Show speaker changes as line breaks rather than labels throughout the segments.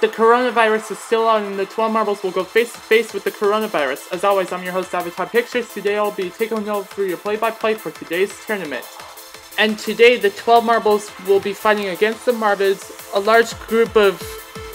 The coronavirus is still out and the 12 marbles will go face to face with the coronavirus. As always, I'm your host, Avatar Pictures. Today I'll be taking over your play-by-play for today's tournament. And today the 12 marbles will be fighting against the Marvids, a large group of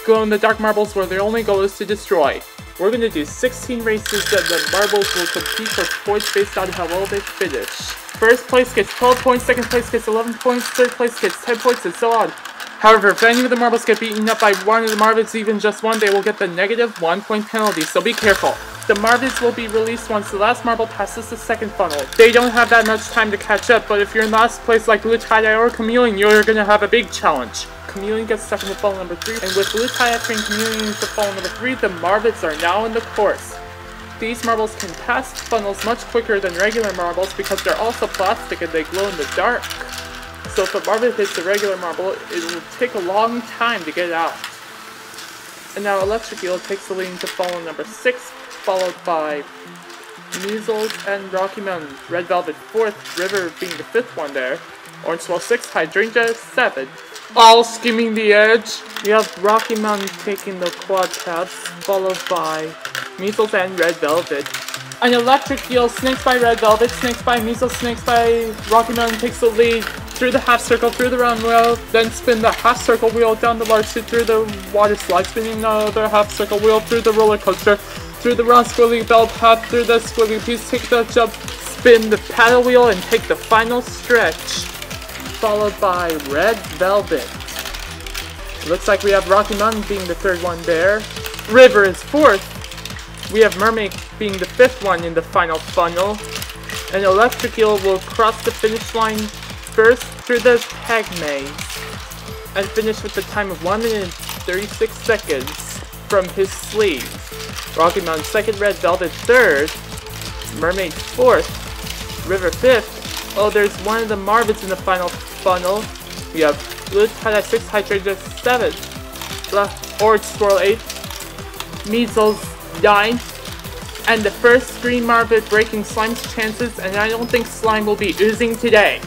glow-in-the-dark marbles where their only goal is to destroy. We're going to do 16 races that the marbles will compete for points based on how well they finish. First place gets 12 points, second place gets 11 points, third place gets 10 points, and so on. However, if any of the marbles get beaten up by one of the Marvids, even just one, they will get the negative 1 point penalty, so be careful. The Marvids will be released once the last marble passes the second funnel. They don't have that much time to catch up, but if you're in last place like Blue Tie-Dye or Chameleon, you're gonna have a big challenge. Chameleon gets stuck in the funnel number 3, and with Blue Tie-Dye and Chameleon into funnel number 3, the Marvids are now in the course. These marbles can pass funnels much quicker than regular marbles because they're also plastic and they glow in the dark. So if a Marvid hits a regular marble, it will take a long time to get out. And now Electric Eel takes the lead into funnel number 6, followed by Measles and Rocky Mountain. Red Velvet 4th, River being the 5th one there. Orange Swirl 6th, Hydrangea 7th. All skimming the edge. We have Rocky Mountain taking the quad tabs, followed by Measles and Red Velvet. An Electric Eel snakes by Red Velvet, snakes by Measles, snakes by Rocky Mountain takes the lead through the half circle, through the round wheel, then spin the half circle wheel down the large chute, through the water slide, spinning another half circle wheel, through the roller coaster, through the round squiggly bell path, through the squiggly piece, take the jump, spin the paddle wheel, and take the final stretch, followed by Red Velvet. Looks like we have Rocky Mountain being the 3rd one there. River is 4th. We have Mermaid being the 5th one in the final funnel. And Electric Eel will cross the finish line first through the tag maze and finish with a time of 1 minute and 36 seconds from his sleeve. Rocky Mountain 2nd, Red Velvet 3rd, Mermaid 4th, River 5th. Oh, there's one of the Marvids in the final funnel. We have Blue Tie-Dye 6th, Hydrangea 7th, Orange Swirl 8th, Measles 9th, and the first green Marvid breaking Slime's chances, and I don't think Slime will be oozing today.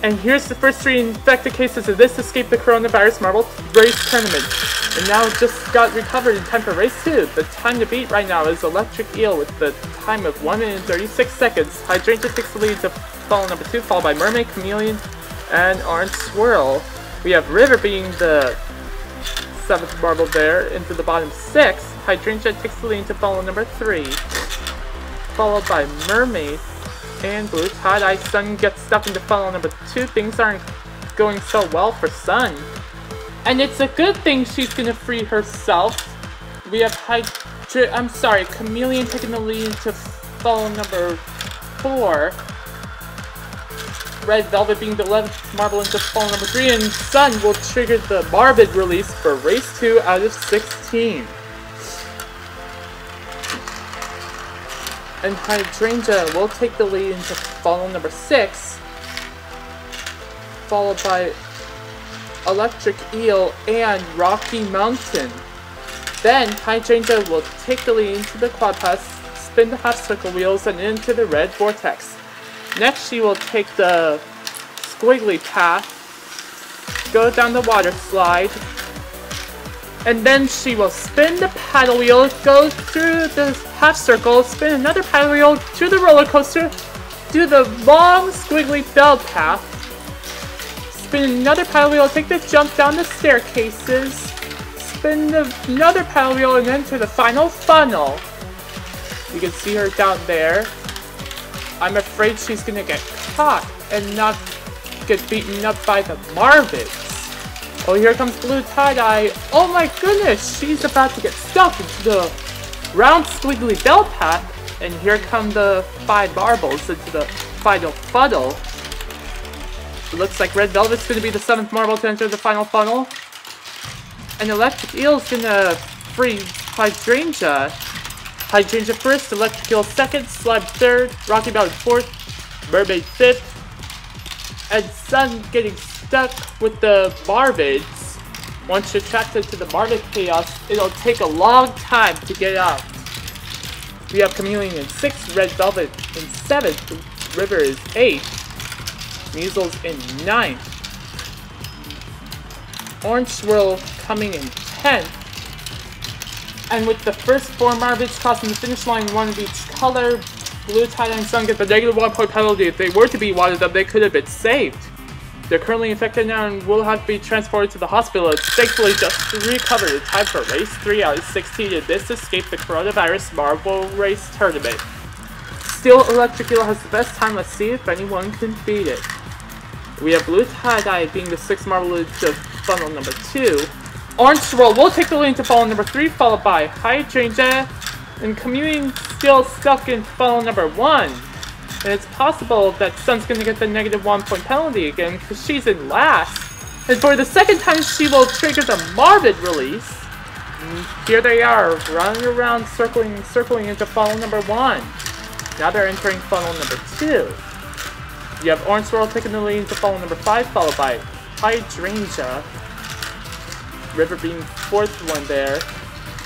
And here's the first 3 infected cases of this Escape the Coronavirus Marble Race Tournament. And now it just got recovered in time for race 2. The time to beat right now is Electric Eel with the time of 1 minute and 36 seconds. Hydrangea takes the lead to funnel number 2, followed by Mermaid, Chameleon, and Orange Swirl. We have River being the 7th marble there into the bottom 6. Hydrangea takes the lead into funnel number 3, followed by Mermaid and Blue Tie-Dye. Sun gets stuck into funnel number 2. Things aren't going so well for Sun. And it's a good thing she's gonna free herself. We have Chameleon taking the lead into funnel number 4. Red Velvet being the 11th marble into funnel number 3, and Sun will trigger the Marvid release for race 2 out of 16. And Hydrangea will take the lead into funnel number 6, followed by Electric Eel and Rocky Mountain. Then Hydrangea will take the lead into the quad pass, spin the half circle wheels, and into the red vortex. Next she will take the squiggly path, go down the water slide, and then she will spin the paddle wheel, go through the half circle, spin another paddle wheel, through the roller coaster, do the long squiggly bell path, spin another paddle wheel, take the jump down the staircases, spin another paddle wheel, and enter the final funnel. You can see her down there. I'm afraid she's gonna get caught and not get beaten up by the Marvids. Oh, here comes Blue Tie-Dye. Oh my goodness, she's about to get stuck into the round squiggly bell path. And here come the 5 marbles into the final funnel. It looks like Red Velvet's gonna be the 7th marble to enter the final funnel. And Electric Eel's gonna free Hydrangea. Hydrangea 1st, Electric Eel 2nd, Slime 3rd, Rocky Mountain 4th, Mermaid 5th, and Sun getting stuck with the Marvids. Once you're trapped into the Marvid chaos, it'll take a long time to get out. We have Chameleon in 6th, Red Velvet in 7th, River is 8th, Measles in 9th, Orange Swirl coming in 10th. And with the first 4 Marvids crossing the finish line, one of each color, Blue, Tie-Dye, and Sun get the negative 1 point penalty. If they were to be one of them, they could have been saved. They're currently infected now and will have to be transported to the hospital. It's thankfully just recovered in time for race 3 out of 16 in this Escape the Coronavirus Marble Race Tournament. Still, Electric Eel has the best time. Let's see if anyone can beat it. We have Blue Tie-Dye being the 6th marble into funnel number 2. Orange Swirl will take the lead into funnel number 3, followed by Hydrangea, and Chameleon still stuck in funnel number 1. And it's possible that Sun's going to get the negative 1 point penalty again because she's in last. And for the second time, she will trigger the Marvid release. And here they are, running around, circling into funnel number 1. Now they're entering funnel number 2. You have Orange Swirl taking the lead into funnel number 5, followed by Hydrangea. River being 4th one there.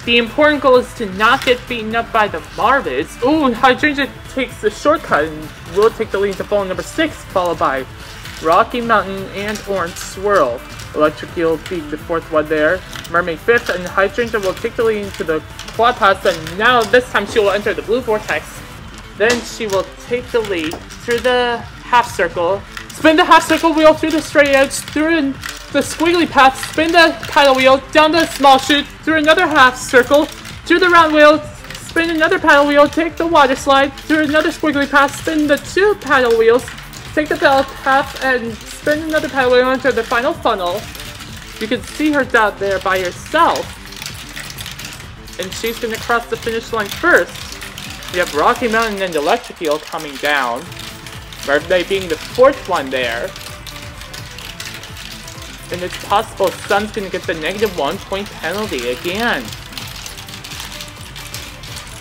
The important goal is to not get beaten up by the Marvids. Ooh, Hydrangea takes the shortcut and will take the lead into funnel number 6, followed by Rocky Mountain and Orange Swirl. Electric Eel being the 4th one there. Mermaid 5th, and Hydrangea will take the lead into the quad pass, and now this time she will enter the blue vortex. Then she will take the lead through the half circle. Spin the half circle wheel through the straight edge, through the squiggly path, spin the paddle wheel, down the small chute, through another half circle, through the round wheel, spin another paddle wheel, take the water slide, through another squiggly path, spin the 2 paddle wheels, take the bell path, and spin another paddle wheel into the final funnel. You can see her down there by herself. And she's going to cross the finish line first. We have Rocky Mountain and Electric Eel coming down. Marvid being the 4th one there. And it's possible Sun's going to get the negative 1 point penalty again.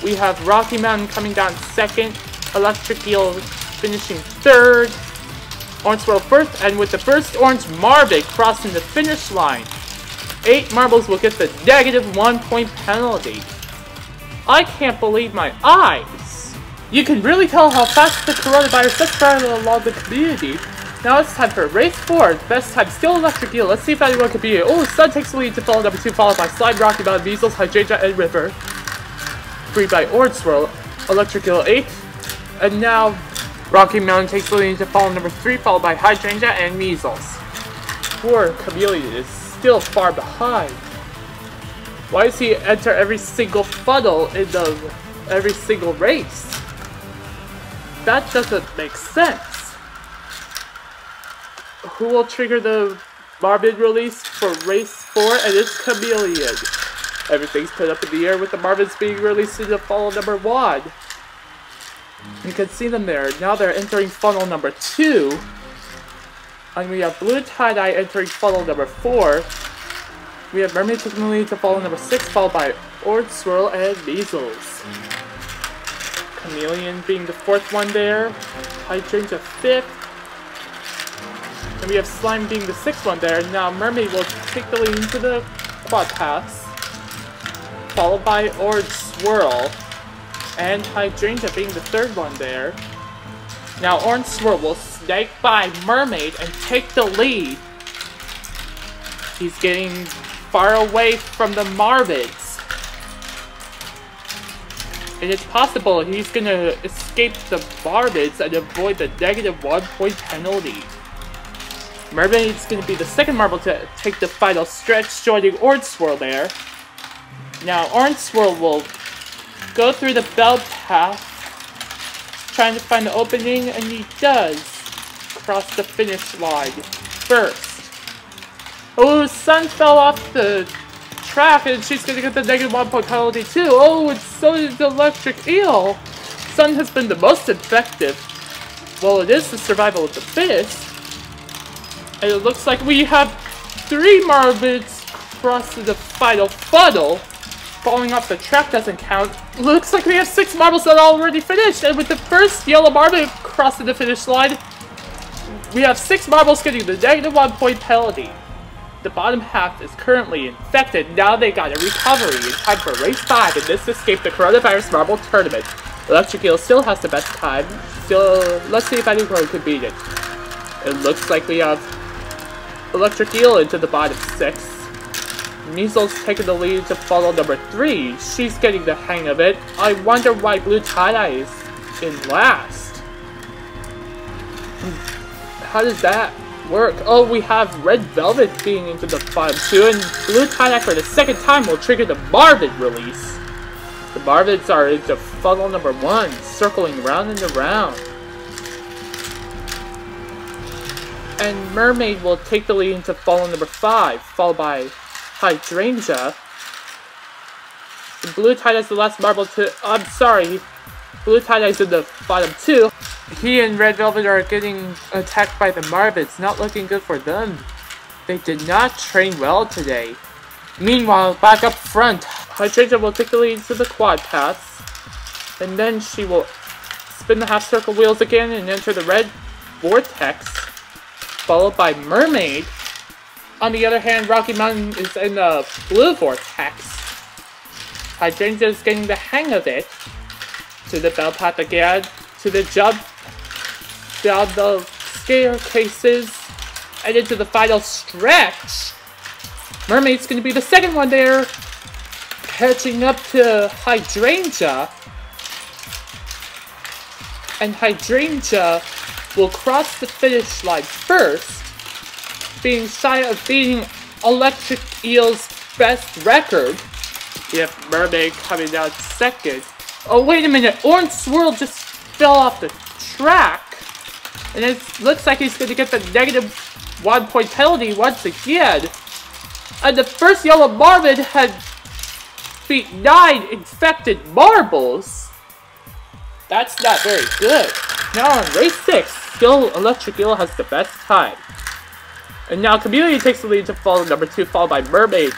We have Rocky Mountain coming down 2nd, Electric Eel finishing 3rd, Orange Swirl 1st, and with the first Orange Marvid crossing the finish line, 8 marbles will get the negative 1 point penalty. I can't believe my eyes! You can really tell how fast the coronavirus has spread along the community. Now it's time for race 4. Best time still Electric Eel. Let's see if anyone can beat it. Oh, Sun takes the lead to funnel number 2, followed by Slime, Rocky Mountain, Measles, Hydrangea, and River. Free by Orange Swirl. Electric Eel 8th. And now Rocky Mountain takes the lead to funnel number 3, followed by Hydrangea and Measles. Poor Chameleon is still far behind. Why does he enter every single funnel in every single race? That doesn't make sense. Who will trigger the Marvid release for race 4? And it's Chameleon. Everything's put up in the air with the Marvids being released into funnel number 1. You can see them there. Now they're entering funnel number 2. And we have Blue Tie-Dye entering funnel number 4. We have Mermaid taking the lead to funnel number 6, followed by Orange Swirl and Measles. Chameleon being the 4th one there. Hydrangea 5th. And we have Slime being the 6th one there. Now Mermaid will take the lead into the quad pass, followed by Orange Swirl, and Hydrangea being the 3rd one there. Now Orange Swirl will snake by Mermaid and take the lead. He's getting far away from the Marvids. And it's possible he's gonna escape the Marvids and avoid the negative 1 point penalty. Mermaid's gonna be the 2nd marble to take the final stretch, joining Orange Swirl there. Now Orange Swirl will go through the bell path, trying to find the opening, and he does cross the finish line first. Oh, Sun fell off the track, and she's gonna get the negative 1 point penalty too. Oh, and so did the Electric Eel. Sun has been the most effective. Well, it is the survival of the fittest. And it looks like we have 3 Marvids cross to the final funnel. Falling off the track doesn't count. Looks like we have 6 marbles that are already finished. And with the first yellow Marvid crossing the finish line, we have 6 marbles getting the negative 1 point penalty. The bottom half is currently infected. Now they got a recovery in time for race 5 in this Escape the Coronavirus Marble Tournament. Electric Eel still has the best time. Still, let's see if anyone can beat it. It looks like we have Electric Eel into the bottom 6. Measles taking the lead to funnel number 3. She's getting the hang of it. I wonder why Blue Tie-Dye is in last. How does that work? Oh, we have Red Velvet being into the bottom 2, and Blue Tie-Dye for the second time will trigger the Marvid release. The Marvids are into funnel number 1, circling round and around. And Mermaid will take the lead into funnel number 5, followed by Hydrangea. And Blue Tie-Dye's the last marble to... I'm sorry. Blue Tie-Dye's in the bottom 2. He and Red Velvet are getting attacked by the Marvids. Not looking good for them. They did not train well today. Meanwhile, back up front, Hydrangea will take the lead to the quad pass. And then she will spin the half circle wheels again and enter the red vortex, followed by Mermaid. On the other hand, Rocky Mountain is in the blue vortex. Hydrangea is getting the hang of it. To the bell path again, to the jump, down the staircases, and into the final stretch. Mermaid's going to be the second one there, catching up to Hydrangea. And Hydrangea will cross the finish line first, being shy of beating Electric Eel's best record. We have Mermaid coming down second. Oh, wait a minute, Orange Swirl just fell off the track. And it looks like he's going to get the -1 point penalty once again. And the first yellow Marvid had beat 9 infected marbles. That's not very good. Now on race 6, still Electric Eel has the best time. And now Chameleon takes the lead to follow number 2, followed by Mermaid.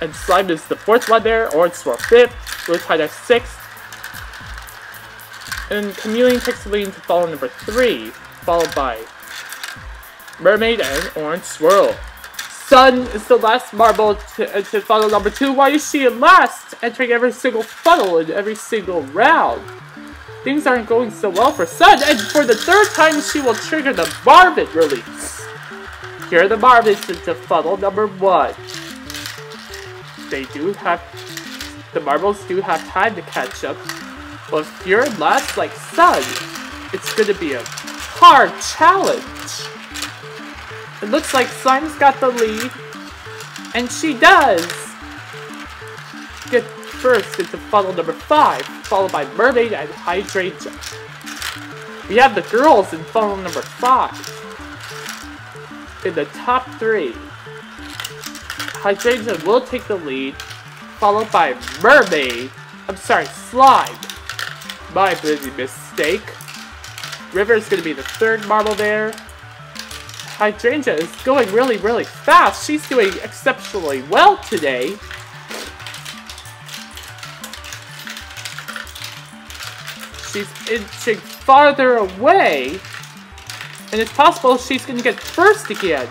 And Slime is the 4th one there, Orange Swirl 5th, Blue Tie-Dye 6th. And Chameleon takes the lead to follow number 3, followed by Mermaid and Orange Swirl. Sun is the last marble to follow number 2. Why is she in last, entering every single funnel in every single round? Things aren't going so well for Sun, and for the 3rd time she will trigger the Marvid release. Here are the Marvids into funnel number 1. The marbles do have time to catch up, but if you're in last like Sun, it's gonna be a hard challenge. It looks like Slime's got the lead, and she does get first into funnel number 5, followed by Mermaid and Hydrangea. We have the girls in funnel number 5. In the top 3, Hydrangea will take the lead, followed by Mermaid. I'm sorry, Slime. My busy mistake. River is going to be the 3rd marble there. Hydrangea is going really, really fast. She's doing exceptionally well today. She's inching farther away. And it's possible she's going to get first again.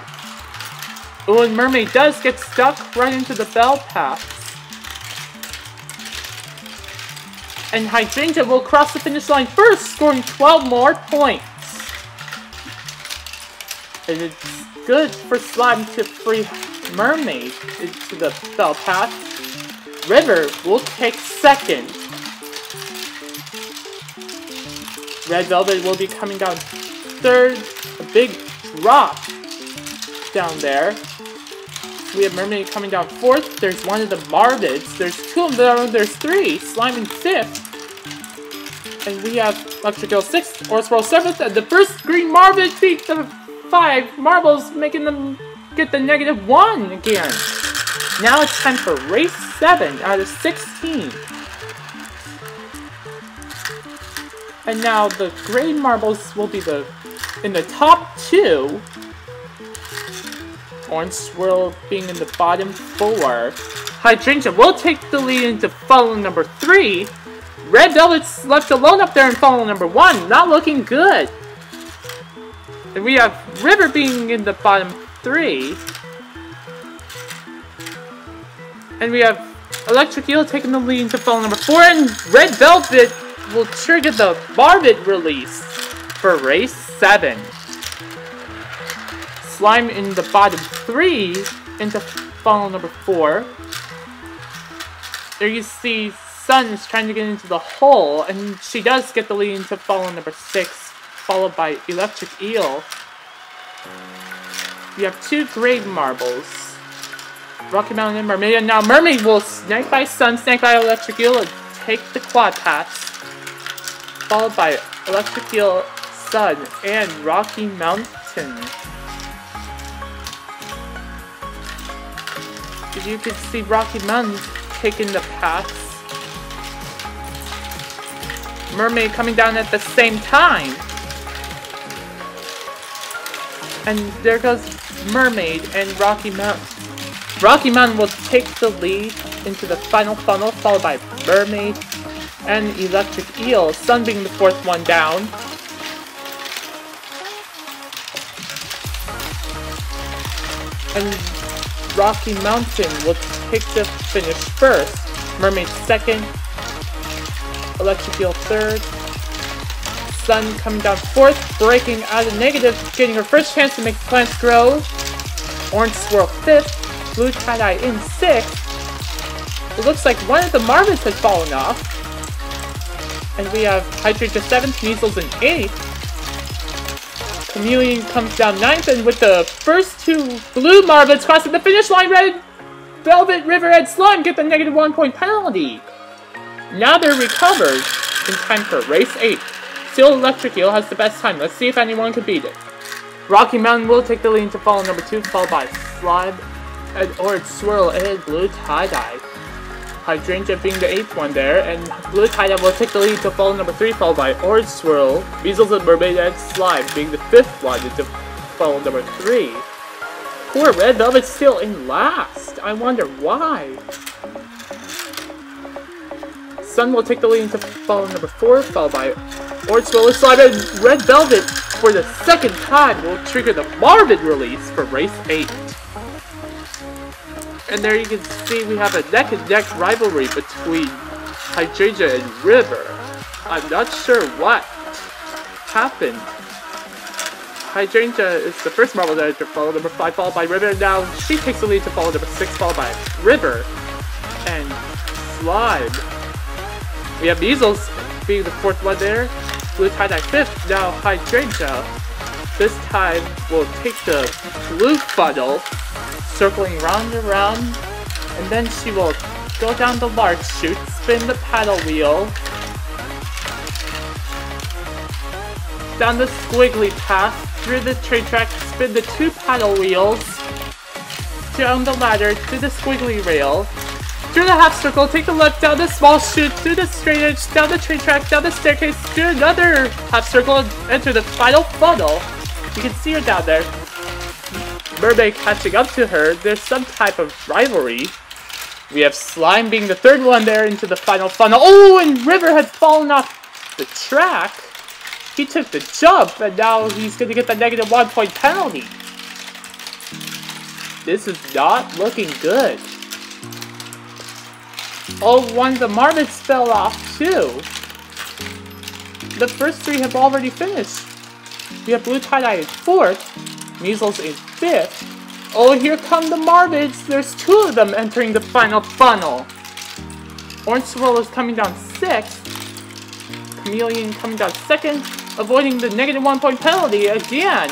Oh, and Mermaid does get stuck right into the bell path. And Hydrangea will cross the finish line first, scoring 12 more points. And it's good for Slime to free Mermaid into the bell path. River will take 2nd. Red Velvet will be coming down 3rd. A big drop down there. We have Mermaid coming down 4th. There's one of the Marvids. There's 2 of them. There's 3. Slime in 5th. And we have Electric Eel 6th. Orange Swirl 7th. And the first green Marvid beat the 5 marbles, making them get the -1 again. Now it's time for race 7 out of 16. And now the gray marbles will be in the top 2. Orange Swirl being in the bottom 4. Hydrangea will take the lead into funnel number 3. Red Velvet's left alone up there in funnel number 1. Not looking good. And we have River being in the bottom 3. And we have Electric Eel taking the lead into funnel number 4. And Red Velvet will trigger the Marvid release for race 7. Slime in the bottom 3 into funnel number 4. There you see Sun is trying to get into the hole, and she does get the lead into funnel number 6, followed by Electric Eel. We have 2 grave marbles. Rocky Mountain and Mermaid, and now Mermaid will snag by Sun, snag by Electric Eel, and take the quad pass. Followed by Electric Eel, Sun, and Rocky Mountain. You can see Rocky Mountain taking the pass. Mermaid coming down at the same time. And there goes Mermaid and Rocky Mountain. Rocky Mountain will take the lead into the final funnel, followed by Mermaid and Electric Eel, Sun being the 4th one down. And Rocky Mountain will take the finish first. Mermaid 2nd, Electric Eel 3rd, Sun coming down 4th, breaking out of negative, getting her first chance to make the plants grow. Orange Swirl 5th. Blue Tie-Dye in 6th. It looks like one of the Marvids has fallen off. And we have Hydrangea 7th, Measles in 8th. Chameleon comes down 9th, and with the first 2 blue Marvids crossing the finish line, Red Velvet, River, and Slime get the -1 point penalty. Now they're recovered in time for race 8. Still Electric Eel has the best time. Let's see if anyone can beat it. Rocky Mountain will take the lead into funnel number 2, followed by Slime, and Orange Swirl, and Blue Tie-Dye. Hydrangea being the 8th one there, and Blue Tie-Dye will take the lead to funnel number 3, followed by Orange Swirl, Measles and Mermaid, and Slime being the 5th one into funnel number 3. Poor Red Velvet's still in last. I wonder why. Sun will take the lead into funnel number 4, followed by Orange Swirl, and Slime, and Red Velvet, for the 2nd time, will trigger the Marvid release for race 8. And there you can see we have a neck-and-neck rivalry between Hydrangea and River. I'm not sure what happened. Hydrangea is the first marble that entered funnel number 5, followed by River. Now she takes the lead to funnel number 6, followed by River and Slime. We have Measles being the 4th one there. Blue Tie-Dye 5th. Now Hydrangea this time will take the blue funnel, circling round and round, and then she will go down the large chute, spin the paddle wheel, down the squiggly path, through the train track, spin the 2 paddle wheels, down the ladder, through the squiggly rail, through the half circle, take the left, down the small chute, through the straight edge, down the train track, down the staircase, through another half circle, and enter the final funnel. You can see her down there. Mermaid catching up to her. There's some type of rivalry. We have Slime being the 3rd one there into the final funnel. Oh, and River had fallen off the track. He took the jump, and now he's going to get the -1 point penalty. This is not looking good. Oh, one of the Marvids fell off too. The first 3 have already finished. We have Blue Tie-Dye in 4th, Measles in 5th. Oh, here come the Marvids. There's 2 of them entering the final funnel. Orange Swirl is coming down 6th. Chameleon coming down 2nd, avoiding the -1 point penalty again.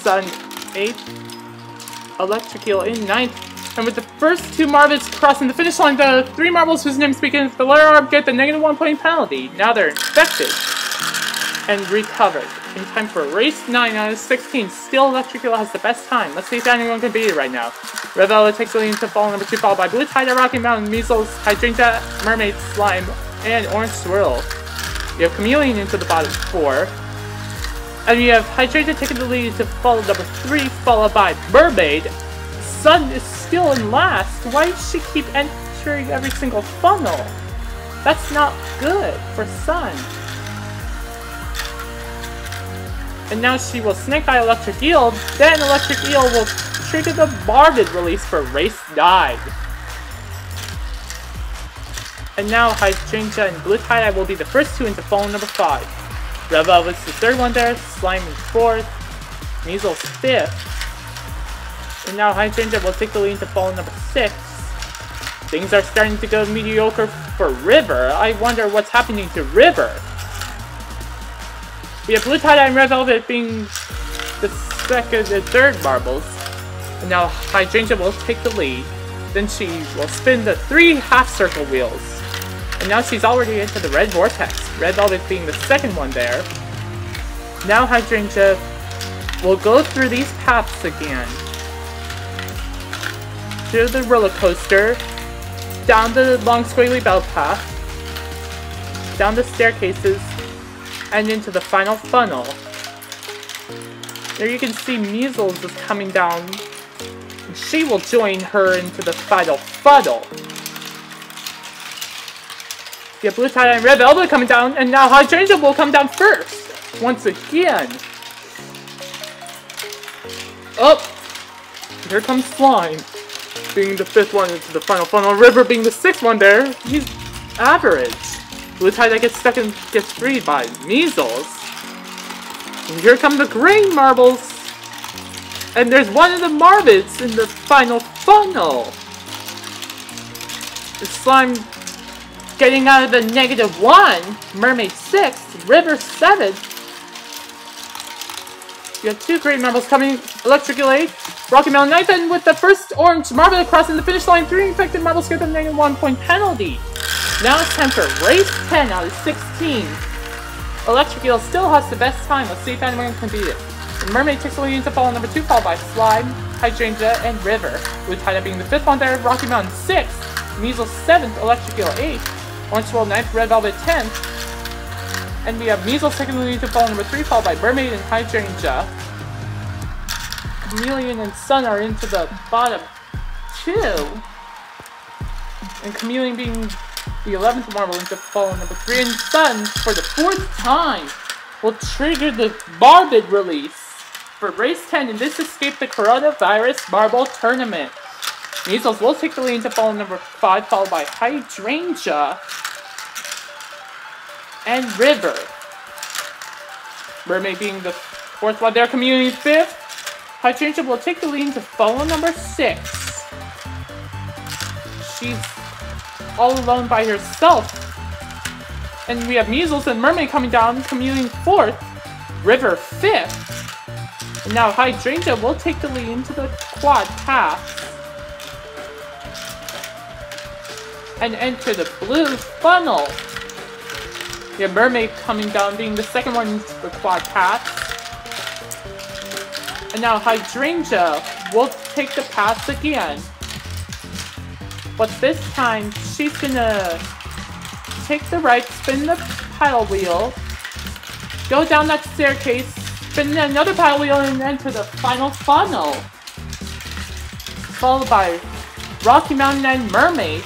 Sun 8th. Electric Eel in 9th. And with the first 2 Marvids crossing the finish line, the 3 marbles whose names begin with the letter R get the -1 point penalty. Now they're infected and recovered. In time for race 9 out of 16. Still Electric Eel has the best time. Let's see if anyone can beat it right now. Red Velvet takes the lead into funnel number 2, followed by Blue Tie-Dye, Rocky Mountain, Measles, Hydrangea, Mermaid, Slime, and Orange Swirl. We have Chameleon into the bottom 4. And we have Hydrangea taking the lead into funnel number 3, followed by Mermaid. Sun is still in last. Why does she keep entering every single funnel? That's not good for Sun. And now she will snake by Electric Eel, then Electric Eel will trigger the Marvid release for race 9. And now Hydrangea and Blue Tie-Dye will be the first 2 into funnel number 5. Red Velvet's the 3rd one there, Slime in 4th, Measles 5th. And now Hydrangea will take the lead into fall number 6. Things are starting to go mediocre for River. I wonder what's happening to River. We have Blue Tie-Dye and Red Velvet being the third marbles. And now Hydrangea will take the lead. Then she will spin the 3 half-circle wheels. And now she's already into the red vortex. Red Velvet being the second one there. Now Hydrangea will go through these paths again. Through the roller coaster. Down the long squiggly bell path. Down the staircases. And into the final funnel. There you can see Measles is coming down. And she will join her into the final funnel. You have Blue Tie-Dye and Red Velvet coming down, and now Hydrangea will come down first. Once again. Oh! Here comes Slime. Being the 5th one into the final funnel. River being the 6th one there. He's average. Blue Tie-Dye gets stuck and gets freed by Measles. And here come the green marbles. And there's one of the Marvids in the final funnel. The Slime getting out of the -1. Mermaid 6. River 7. You have 2 green marbles coming. Electriculate. Rocky Mountain Knife, and with the first orange Marvid crossing the finish line, 3 infected marbles get the -1 point penalty. Now it's time for race 10 out of 16. Electric Eel still has the best time. Let's see if anyone can beat it. The Mermaid takes the lead into fall number 2, followed by Slime, Hydrangea, and River. Blue Tie-Dye being the 5th one there, Rocky Mountain 6th, Measles 7th, Electric Eel 8th, Orange Swirl 9th, Red Velvet 10th, and we have Measles taking the lead into fall number 3, followed by Mermaid and Hydrangea. Chameleon and Sun are into the bottom 2, and Chameleon being the 11th marble into fall number 3, and Sun, for the 4th time, will trigger the Marvid release for race 10 in this Escape the Coronavirus Marble Tournament. Measles will take the lead into fall number 5, followed by Hydrangea and River. Mermaid being the 4th one there, Chameleon 5th. Hydrangea will take the lead into fall number 6. She's all alone by herself. And we have Measles and Mermaid coming down, Chameleon 4th, River 5th. And now Hydrangea will take the lead into the quad path. And enter the blue funnel. We have Mermaid coming down, being the 2nd one into the quad path. And now Hydrangea will take the paths again. But this time, she's gonna take the right, spin the paddle wheel, go down that staircase, spin another paddle wheel, and enter the final funnel. Followed by Rocky Mountain and Mermaid.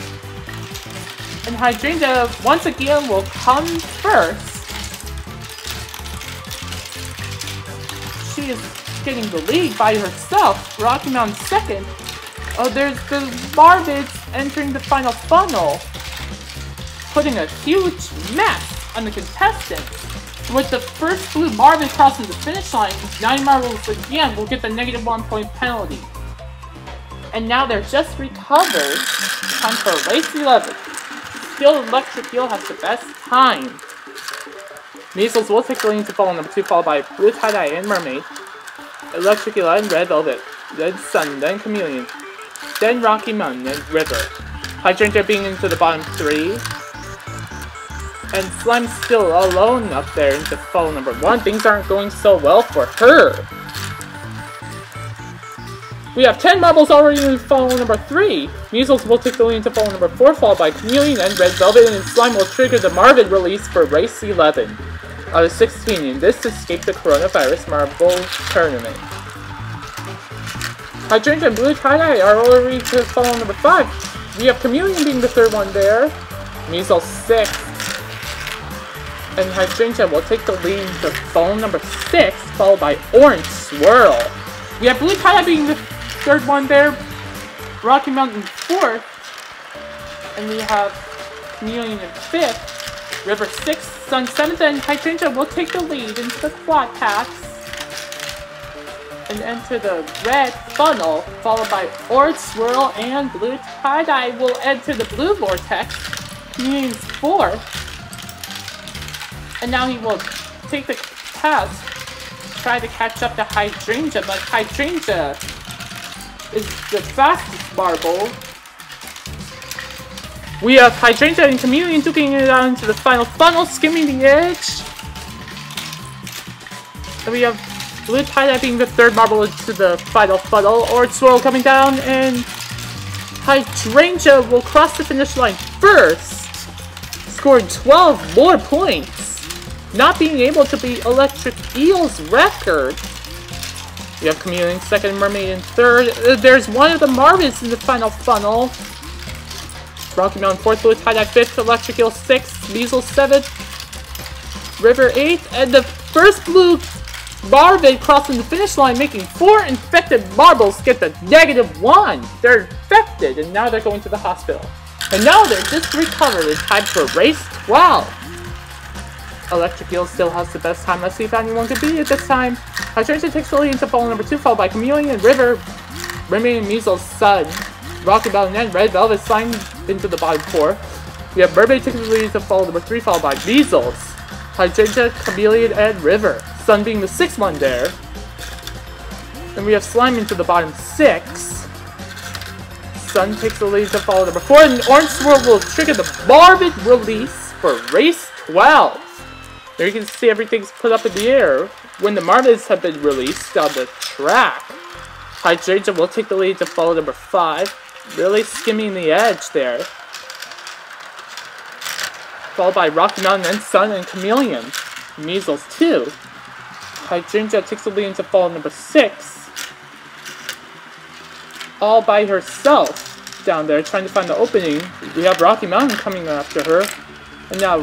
And Hydrangea once again will come first. She is getting the lead by herself. Rocky Mountain 2nd. Oh, there's the Marvids entering the final funnel, putting a huge mess on the contestants. With the first blue Marvid crossing the finish line, 9 marbles again will get the -1 point penalty. And now they're just recovered. Time for race 11. Still, Electric Eel has the best time. Measles will take the lead into fall number 2, followed by Blue Tie-Dye and Mermaid, Electric Eel and Red Velvet, Red Sun, then Chameleon, then Rocky Mountain and River. Hydrangea being into the bottom 3. And Slime's still alone up there into fall number 1. Things aren't going so well for her. We have 10 marbles already in fall number 3. Measles will take the lead into fall number 4, followed by Chameleon and Red Velvet, and Slime will trigger the Marvid release for race 11 out of 16 in this Escape the Coronavirus Marble Tournament. Hydrangea and Blue Tie-Dye are already to fall number 5. We have Chameleon being the 3rd one there. Measles 6th. And Hydrangea will take the lead to fall number 6, followed by Orange Swirl. We have Blue Tie-Dye being the 3rd one there. Rocky Mountain 4th. And we have Chameleon in 5th. River 6th, Sun 7th, and Hydrangea will take the lead into the quad paths. and enter the red funnel, followed by orange swirl and blue tie-dye will enter the blue vortex, means 4. And now he will take the test, try to catch up to Hydrangea, but Hydrangea is the fastest marble. We have Hydrangea and Chameleon duking it out into the final funnel, skimming the edge. And we have blue tie-dye being the third marble into the final funnel. Orange swirl coming down, and Hydrangea will cross the finish line first, scoring 12 more points, not being able to beat Electric Eel's record. We have Chameleon second, Mermaid in third. There's one of the Marvids in the final funnel. Rocky Mountain fourth, blue tie-dye fifth, Electric Eel sixth, Measles seventh, River eighth, and the first blue Marvid crossing the finish line, making 4 infected marbles get the -1. They're infected, and now they're going to the hospital. And now they're just recovered in time for race 12. Electric Eel still has the best time. Let's see if anyone can beat it this time. Hydrangea takes the lead into fall number 2, followed by Chameleon and River, Mermaid and Measles, Sun, Rocky Mountain, and Red Velvet sliding into the bottom 4. We have Mermaid taking the lead into fall number 3, followed by Measles, Hydrangea, Chameleon, and River. Sun being the 6th one there. Then we have Slime into the bottom 6. Sun takes the lead to follow number 4, and Orange Swirl will trigger the Marvid release for race 12. There you can see everything's put up in the air when the Marvids have been released on the track. Hydrangea will take the lead to follow number 5, really skimming the edge there. Followed by Rocky Mountain and Sun and Chameleon. Measles 2. Hydrangea takes the lead into fall number 6. All by herself down there trying to find the opening. We have Rocky Mountain coming after her. And now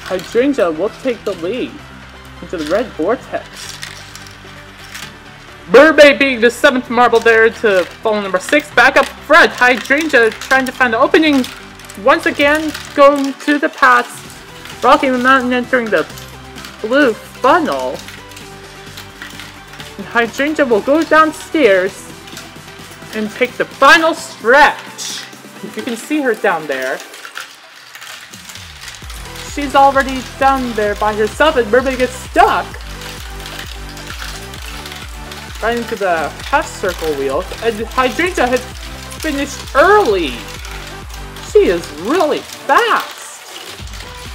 Hydrangea will take the lead into the red vortex. Mermaid being the 7th marble there to fall number 6. Back up front, Hydrangea trying to find the opening. Once again going to the pass. Rocky Mountain entering the blue funnel. And Hydrangea will go downstairs and take the final stretch. You can see her down there. She's already down there by herself, and Mermaid gets stuck right into the half circle wheel. And Hydrangea had finished early. She is really fast.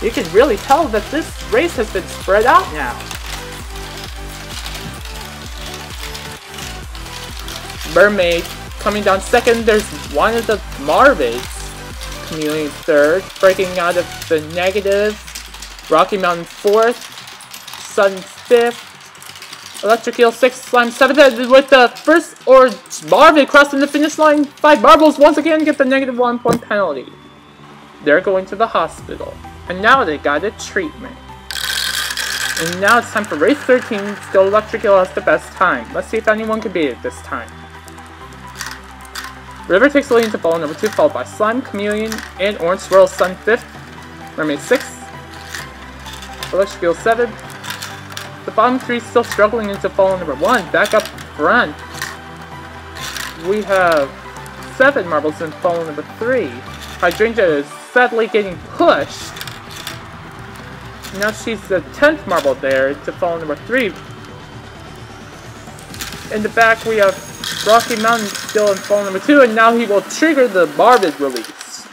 You can really tell that this race has been spread out now. Mermaid coming down second. There's one of the Marvids. Chameleon third, breaking out of the negative. Rocky Mountain fourth. Sun fifth. Electric Eel sixth. Slime seventh. And with the first orange Marvid crossing the finish line, 5 marbles once again get the -1 point penalty. They're going to the hospital. And now they got a treatment. And now it's time for race 13. Still Electric Eel has the best time. Let's see if anyone can beat it this time. River takes the lead into ball number 2, followed by Slime, Chameleon, and Orange Swirl. Sun 5th, Mermaid 6th, Electric Eel 7th. The bottom 3 still struggling into ball number 1. Back up front, we have 7 marbles in ball number 3. Hydrangea is sadly getting pushed. Now she's the 10th marble there to fall number 3. In the back we have Rocky Mountain still in fall number 2, and now he will trigger the Marvid release.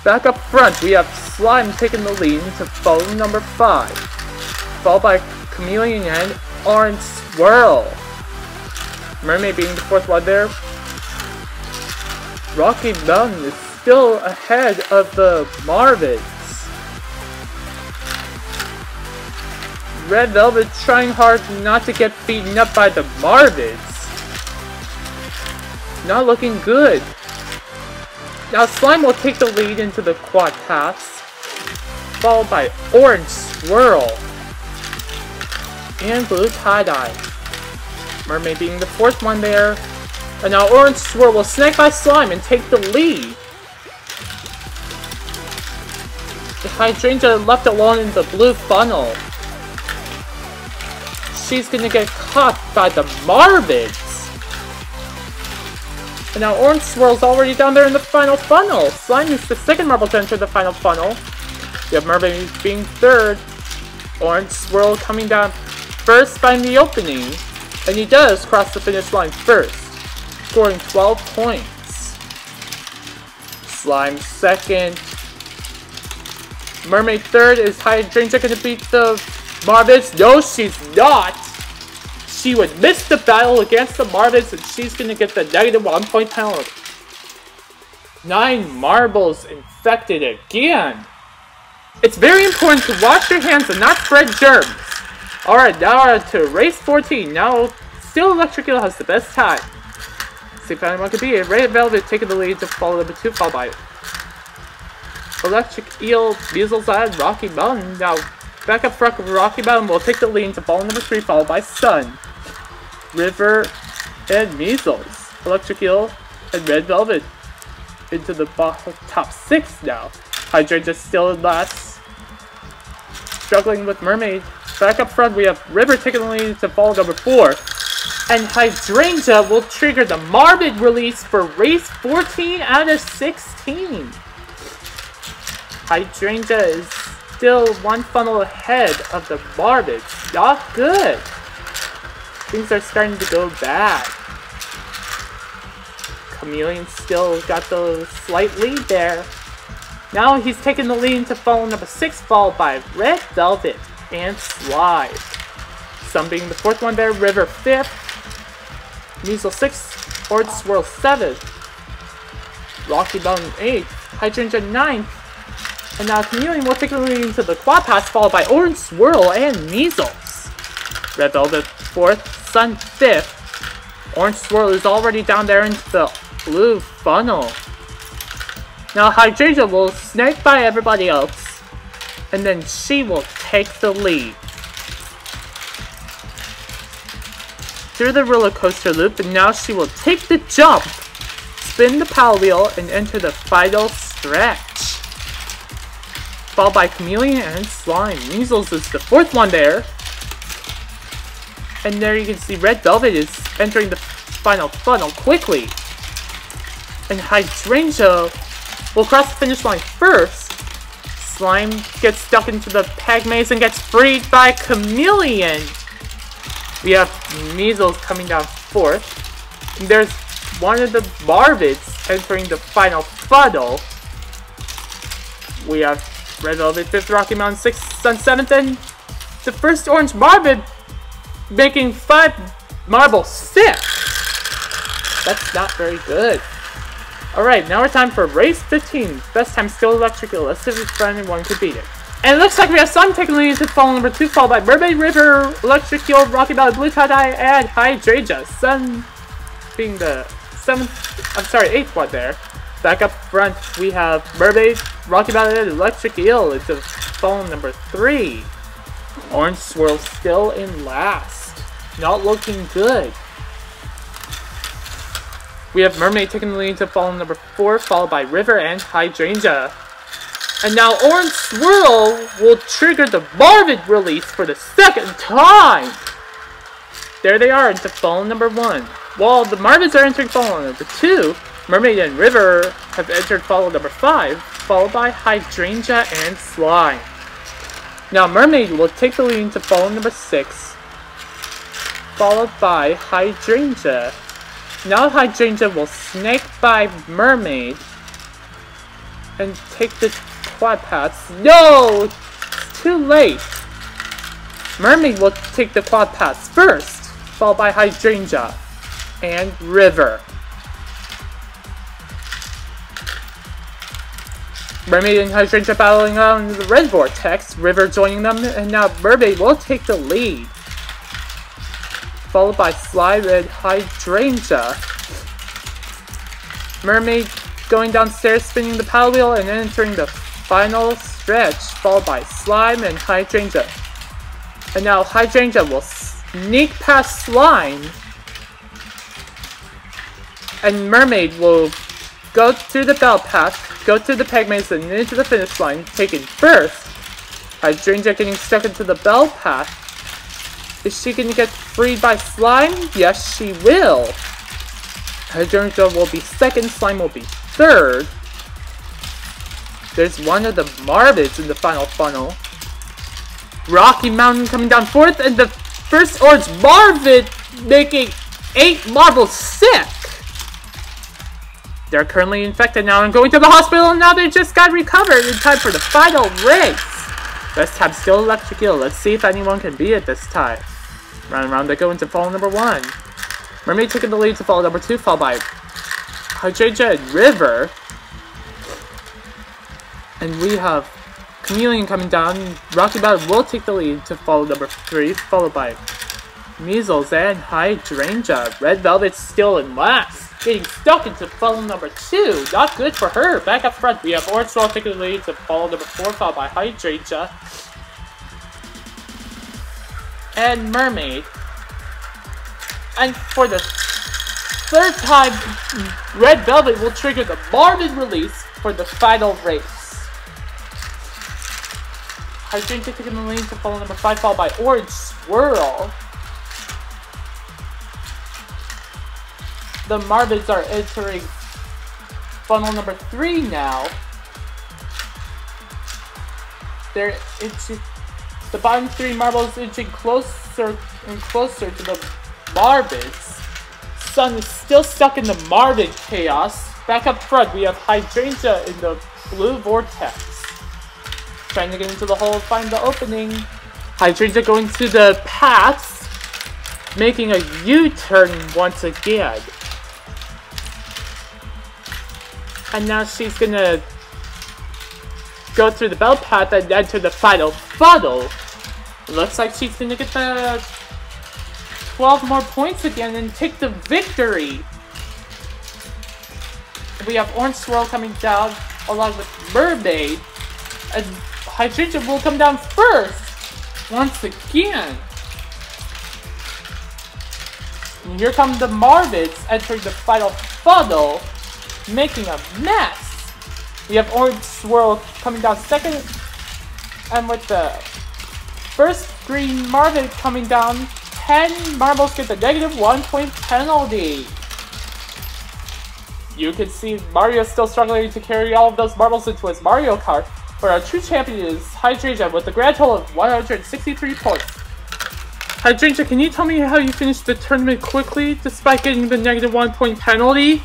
Back up front we have Slime taking the lead into fall number 5, followed by Chameleon and Orange Swirl. Mermaid being the 4th one there. Rocky Mountain is still ahead of the Marvids. Red Velvet trying hard not to get beaten up by the Marvids. Not looking good. Now Slime will take the lead into the quad pass, followed by Orange Swirl and Blue Tie-Dye. Mermaid being the 4th one there. And now Orange Swirl will snag by Slime and take the lead. The Hydrangea left alone in the blue funnel. she's gonna get caught by the Marvids. And now Orange Swirl's already down there in the final funnel. Slime is the second marble to enter the final funnel. You have Mermaid being third. Orange Swirl coming down first by the opening. And he does cross the finish line first, scoring 12 points. Slime second. Mermaid third. Is Hydrangea going to beat the Marvids? No, she's not. She would miss the battle against the Marvids, and she's going to get the -1 point penalty. 9 marbles infected again. It's very important to wash your hands and not spread germs. Alright, now we're to race 14. Now, still Electric Eel has the best time. See if anyone could beat it. Red Velvet taking the lead to follow number 2, followed by Electric Eel, Measles, and Rocky Mountain. Now, back up front of Rocky Mountain will take the lead to follow number 3, followed by Sun, River, and Measles. Electric Eel and Red Velvet into the top 6 now. Hydrangea still in last, struggling with Mermaid. Back up front we have River taking the lead to follow number 4. And Hydrangea will trigger the Marvid release for race 14 out of 16. Hydrangea is still 1 funnel ahead of the Marvids. Not good. Things are starting to go bad. Chameleon still got the slight lead there. Now he's taking the lead to follow number 6, followed by Red Velvet and Slide. Sun being the 4th one there, River 5th, Measles 6th, Orange Swirl 7th, Rocky Mountain 8th, Hydrangea 9th, and now Chameleon will take the lead into the quad pass, followed by Orange Swirl and Measles. Red Velvet 4th, Sun 5th, Orange Swirl is already down there into the blue funnel. Now Hydrangea will snake by everybody else, and then she will take the lead. Through the roller coaster loop, and now she will take the jump, spin the power wheel, and enter the final stretch. Followed by Chameleon and Slime. Measles is the 4th one there. And there you can see Red Velvet is entering the final funnel quickly. And Hydrangea will cross the finish line first. Slime gets stuck into the peg maze and gets freed by Chameleon. We have Measles coming down 4th. And there's one of the Marvids entering the final funnel. We have Red Velvet 5th, Rocky Mountain 6th, Sun 7th, and the first Orange Marvid making 5 marbles 6th. That's not very good. Alright, now we're time for race 15. Best time still Electric Eel. Let's see if anyone could beat it. And it looks like we have Sun taking the lead to follow number 2, followed by Mermaid, River, Electric Eel, Rocky Mountain, Blue Tie-Dye, and Hydrangea. Sun being the 8th one there. Back up front, we have Mermaid, Rocky Mountain, and Electric Eel into phone number 3. Orange Swirl still in last. Not looking good. We have Mermaid taking the lead to phone number 4, followed by River and Hydrangea. And now Orange Swirl will trigger the Marvid release for the 2nd time. There they are into phone number 1. While the Marvids are entering phone number 2, Mermaid and River have entered follow number 5, followed by Hydrangea and Slime. Now Mermaid will take the lead into follow number 6, followed by Hydrangea. Now Hydrangea will snake by Mermaid and take the quad pass. No! It's too late! Mermaid will take the quad pass first, followed by Hydrangea and River. Mermaid and Hydrangea battling out in the red vortex, River joining them, and now Mermaid will take the lead. Followed by Slime and Hydrangea. Mermaid going downstairs, spinning the power wheel, and entering the final stretch, followed by Slime and Hydrangea. And now Hydrangea will sneak past Slime, and Mermaid will go through the bell path, go through the peg maze, and into the finish line, taking first. Hydrangea getting stuck into the bell path. Is she gonna get freed by Slime? Yes, she will. Hydrangea will be second, Slime will be third. There's one of the Marvids in the final funnel. Rocky Mountain coming down fourth, and the first orange Marvid making 8 marbles sick. They're currently infected now and going to the hospital, and now they just got recovered in time for the final race. Best time still Electric Eel. Let's see if anyone can beat it this time. Round and round they go into fall number 1. Mermaid taking the lead to fall number 2, followed by Hydrangea and River. And we have Chameleon coming down. Rocky Mountain will take the lead to fall number 3, followed by Measles and Hydrangea. Red Velvet's still in last, getting stuck into funnel number 2. Not good for her. Back up front, we have Orange Swirl taking the lead to funnel number 4, followed by Hydrangea and Mermaid. And for the third time, Red Velvet will trigger the Marvid release for the final race. Hydrangea taking the lead to funnel number 5, followed by Orange Swirl. The Marvids are entering funnel number 3 now. They're inching, the bottom 3 marbles inching closer and closer to the Marvids. Sun is still stuck in the Marvid chaos. Back up front, we have Hydrangea in the blue vortex, trying to get into the hole and find the opening. Hydrangea going to the paths, making a U-turn once again. And now she's gonna go through the bell path and enter the final funnel. It looks like she's gonna get the 12 more points again and take the victory. We have Orange Swirl coming down along with Mermaid. And Hydrangea will come down first once again. And here come the Marvids entering the final funnel, making a mess. We have Orange Swirl coming down second, and with the first green Marvid coming down, 10 marbles get the -1 point penalty. You can see Mario still struggling to carry all of those marbles into his Mario Kart, but our true champion is Hydrangea with a grand total of 163 points. Hydrangea, can you tell me how you finished the tournament quickly, despite getting the -1 point penalty?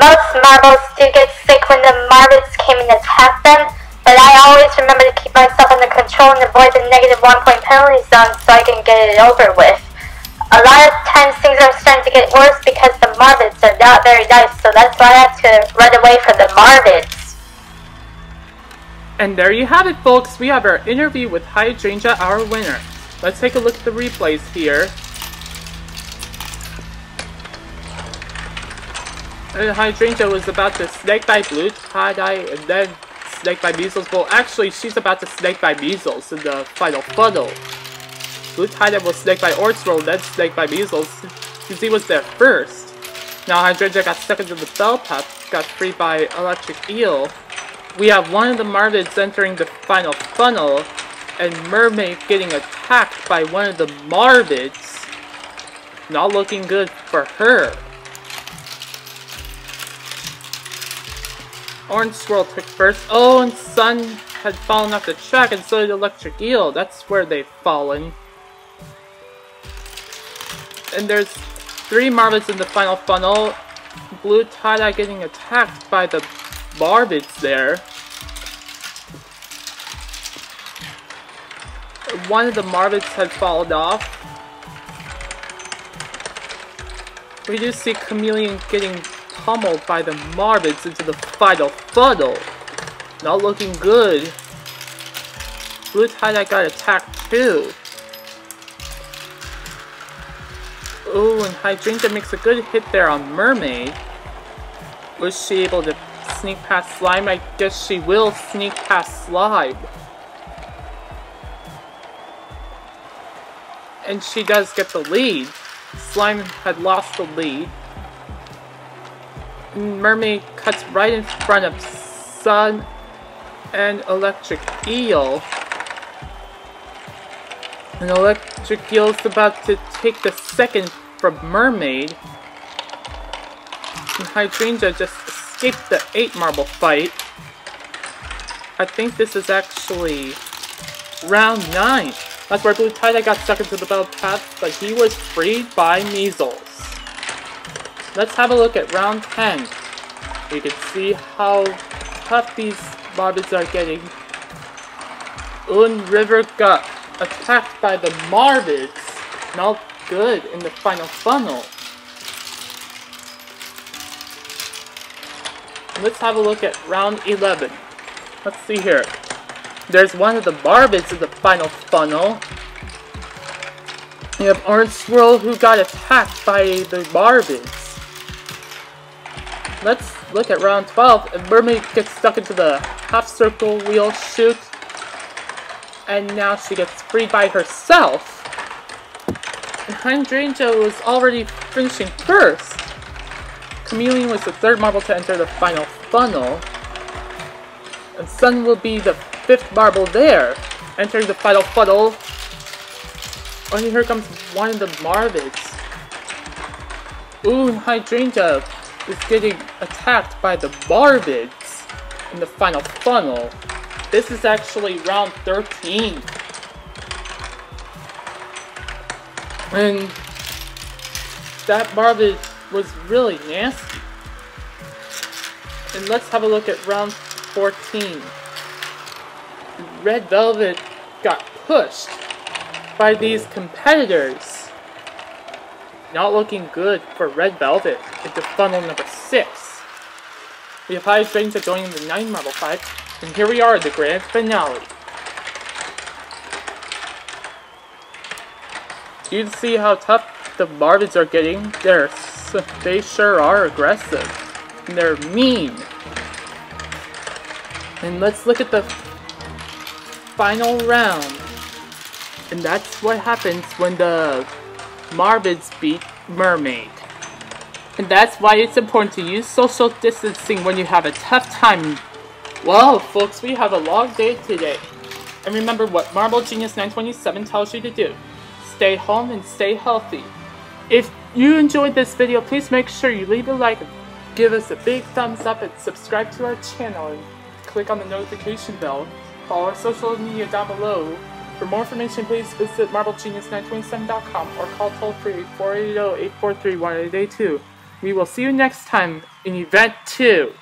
Most marbles do get sick when the Marvids came and attacked them, but I always remember to keep myself under control and avoid the -1 point penalty zone so I can get it over with. A lot of times things are starting to get worse because the Marvids are not very nice, so that's why I have to run away from the Marvids.
And there you have it, folks. We have our interview with Hydrangea, our winner. Let's take a look at the replays here. And Hydrangea was about to snake by Blue Tie-Dye and then snake by Measles. Well, actually, she's about to snake by Measles in the final funnel. Blue Tie-Dye will snake by Orange Swirl, then snake by Measles, because he was there first. Now Hydrangea got stuck into the bell path, got freed by Electric Eel. We have one of the Marvids entering the final funnel, and Mermaid getting attacked by one of the Marvids. Not looking good for her. Orange Swirl took first. Oh, and Sun had fallen off the track, and so did Electric Eel. That's where they've fallen. And there's 3 Marvids in the final funnel. Blue Tie-Dye getting attacked by the Marvids there. One of the Marvids had fallen off. We do see Chameleon getting pummeled by the Marvids into the final funnel. Not looking good. Blue Tie-Dye got attacked too. Ooh, and Hydrangea makes a good hit there on Mermaid. Was she able to sneak past Slime? I guess she will sneak past Slime. And she does get the lead. Slime had lost the lead. Mermaid cuts right in front of Sun and Electric Eel. And Electric Eel's about to take the second from Mermaid. And Hydrangea just escaped the 8 marble fight. I think this is actually round 9. That's where Blue Tie got stuck into the battle path, but he was freed by Measles. Let's have a look at round 10. You can see how tough these Marvids are getting. River got attacked by the Marvids. Not good in the final funnel. Let's have a look at round 11. Let's see here. There's one of the Marvids in the final funnel. You have Orange Swirl who got attacked by the Marvids. Let's look at round 12. And Mermaid gets stuck into the half circle wheel chute. And now she gets freed by herself. And Hydrangea was already finishing first. Chameleon was the 3rd marble to enter the final funnel. And Sun will be the 5th marble there, entering the final funnel. Oh, and here comes one of the Marvids. Ooh, and Hydrangea is getting attacked by the Marvids in the final funnel. This is actually round 13. And that Marvid was really nasty. And let's have a look at round 14. Red Velvet got pushed by these competitors. Not looking good for Red Velvet into funnel number 6. We have Hydrangea going in the 9 marble fight, and here we are at the grand finale. You can see how tough the Marvids are getting. They sure are aggressive. And they're mean. And let's look at the final round. And that's what happens when the Marvids beat Mermaid. And that's why it's important to use social distancing when you have a tough time. Well, folks, we have a long day today. And remember what Marble Genius 927 tells you to do. Stay home and stay healthy. If you enjoyed this video, please make sure you leave a like, give us a big thumbs up, and subscribe to our channel. And click on the notification bell. Follow our social media down below. For more information, please visit MarbleGenius927.com or call toll-free 480-843-1882. We will see you next time in Event 2.